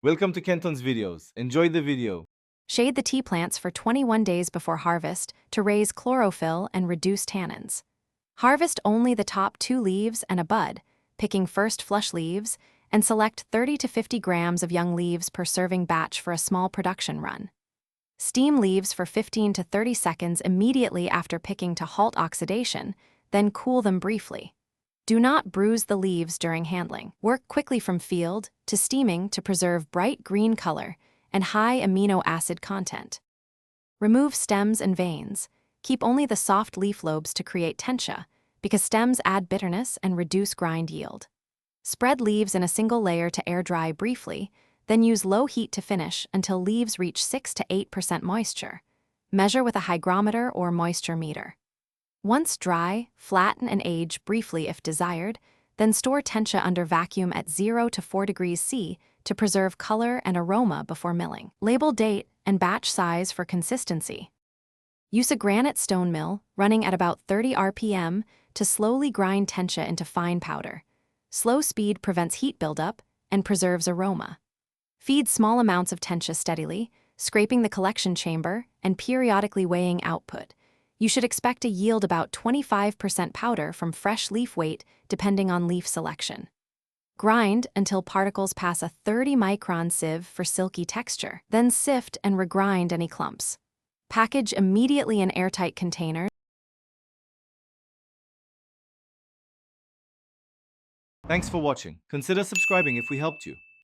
Welcome to Kenton's videos. Enjoy the video. Shade the tea plants for 21 days before harvest to raise chlorophyll and reduce tannins. Harvest only the top 2 leaves and a bud, picking first flush leaves, and select 30 to 50 grams of young leaves per serving batch for a small production run. Steam leaves for 15 to 30 seconds immediately after picking to halt oxidation, then cool them briefly. Do not bruise the leaves during handling. Work quickly from field to steaming to preserve bright green color and high amino acid content. Remove stems and veins. Keep only the soft leaf lobes to create tencha, because stems add bitterness and reduce grind yield. Spread leaves in a single layer to air dry briefly, then use low heat to finish until leaves reach 6 to 8% moisture. Measure with a hygrometer or moisture meter. Once dry, flatten and age briefly if desired, then store tencha under vacuum at 0 to 4 degrees C to preserve color and aroma before milling. Label date and batch size for consistency. Use a granite stone mill running at about 30 RPM to slowly grind tencha into fine powder. Slow speed prevents heat buildup and preserves aroma. Feed small amounts of tencha steadily, scraping the collection chamber and periodically weighing output. You should expect a yield about 25% powder from fresh leaf weight depending on leaf selection. Grind until particles pass a 30-micron sieve for silky texture. Then sift and regrind any clumps. Package immediately in airtight containers. Thanks for watching. Consider subscribing if we helped you.